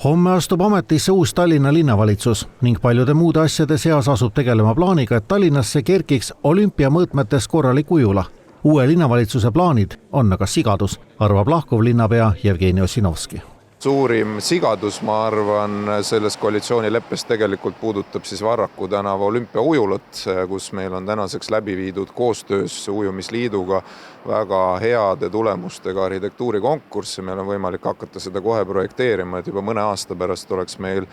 Homme astub ametisse uus Tallinna linnavalitsus ning paljude muude asjade seas asub tegelema plaaniga, et Tallinnasse kerkiks olümpiamõõtmetes korralik ujula. Uue linnavalitsuse plaanid on aga sigadus, arvab lahkuv linnapea Jevgeni Ossinovski. Suurim sigadus, ma arvan, selles koalitsioonileppes tegelikult puudutab siis Varraku tänava olümpiaujulat, kus meil on tänaseks läbi viidud koostöös ujumisliiduga väga heade tulemustega arhitektuurikonkurss. Meil on võimalik hakata seda kohe projekteerima, et juba mõne aasta pärast oleks meil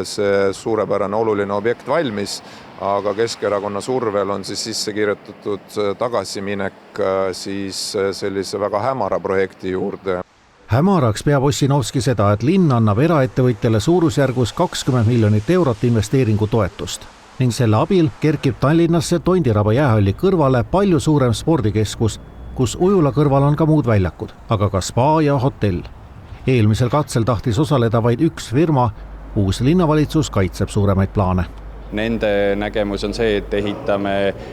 see suurepärane oluline objekt valmis, aga Keskerakonna survel on siis sisse kirjutatud tagasiminek siis sellise väga hämara projekti juurde. Hämaraks peab Ossinovski seda, et linn annab eraettevõtjale suurusjärgus 20 miljonit eurot investeeringutoetust ning selle abil kerkib Tallinnasse Tondiraba jäähalli kõrvale palju suurem spordikeskus, kus ujula kõrval on ka muud väljakud, aga ka spa ja hotell. Eelmisel katsel tahtis osaleda vaid üks firma, uus linnavalitsus kaitseb suuremaid plaane. Nende nägemus on see, et ehitame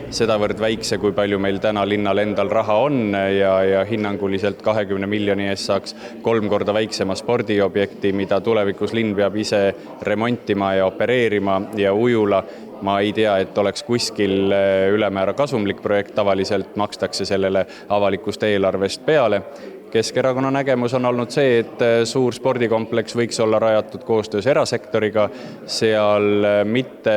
sedavõrd väikse, kui palju meil täna linnal endal raha on ja hinnanguliselt 20 miljoni eest saaks 3 korda väiksema spordiobjekti, mida tulevikus linn peab ise remontima ja opereerima ja ujula. Ma ei tea, et oleks kuskil ülemäära kasumlik projekt, tavaliselt makstakse sellele avalikust eelarvest peale. Keskerakonna nägemus on olnud see, et suur spordikompleks võiks olla rajatud koostöös erasektoriga, seal mitte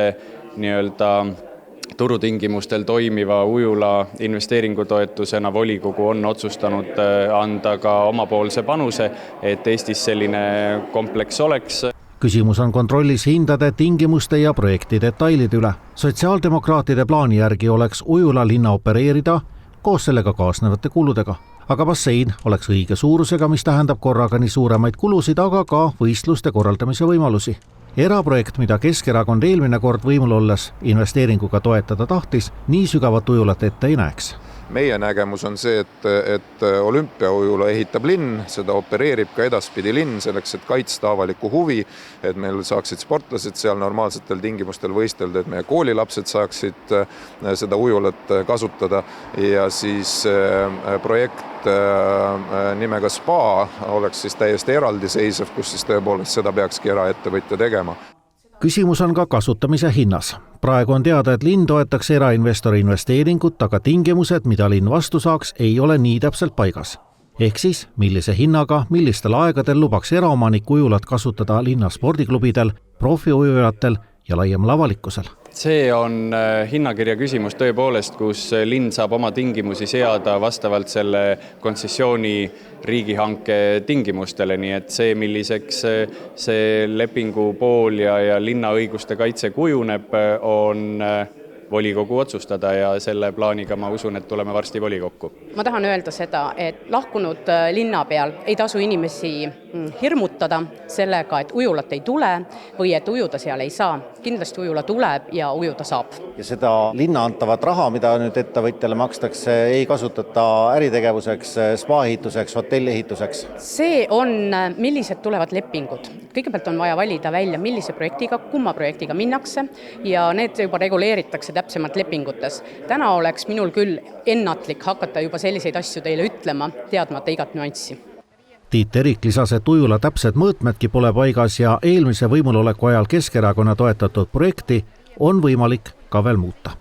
turutingimustel toimiva ujula investeeringutoetusena volikogu on otsustanud anda ka omapoolse panuse, et Eestis selline kompleks oleks. Küsimus on kontrollis hindade, tingimuste ja projekti detailide üle. Sotsiaaldemokraatide plaani järgi oleks ujula linna opereerida koos sellega kaasnevate kuludega. Aga bassein oleks õige suurusega, mis tähendab korraga nii suuremaid kulusid, aga ka võistluste korraldamise võimalusi. Eraprojekt, mida Keskerakond eelmine kord võimul olles investeeringuga toetada tahtis, nii sügavat ujulat ette ei näeks. Meie nägemus on see, et olümpiaujula ehitab linn, seda opereerib ka edaspidi linn selleks, et kaitsta avaliku huvi, et meil saaksid sportlased seal normaalsetel tingimustel võistelda, et meie koolilapsed saaksid seda ujulat kasutada ja siis projekt nimega SPA oleks siis täiesti eraldiseisev, kus siis tõepoolest seda peakski eraettevõtja tegema. Küsimus on ka kasutamise hinnas. Praegu on teada, et linn toetaks erainvestori investeeringut, aga tingimused, mida linn vastu saaks, ei ole nii täpselt paigas. Ehk siis, millise hinnaga, millistel aegadel lubaks eraomanik ujulat kasutada linna spordiklubidel, profiujulatel ja laiemal avalikkusel. See on hinnakirja küsimus tõepoolest, kus linn saab oma tingimusi seada vastavalt selle kontsessiooni riigihanke tingimustele, nii et see, milliseks see lepingu pool ja linna õiguste kaitse kujuneb, on volikogu otsustada ja selle plaaniga ma usun, et tuleme varsti volikokku. Ma tahan öelda seda, et lahkunud linna peal ei tasu inimesi hirmutada sellega, et ujulat ei tule või et ujuda seal ei saa. Kindlasti ujula tuleb ja ujuda saab. Ja seda linna antavat raha, mida nüüd ettevõtjale makstakse, ei kasutata äritegevuseks, spa-ehituseks, hotellehituseks? See on, millised tulevad lepingud. Kõigepealt on vaja valida välja, millise projektiga, kumma projektiga minnakse ja need juba reguleeritakse täpsemalt lepingutes. Täna oleks minul küll ennatlik hakata juba selliseid asju teile ütlema, teadmata igat nüanssi. Tiit Erik lisas, et ujula täpsed mõõtmedki pole paigas ja eelmise võimuloleku ajal Keskerakonna toetatud projekti on võimalik ka veel muuta.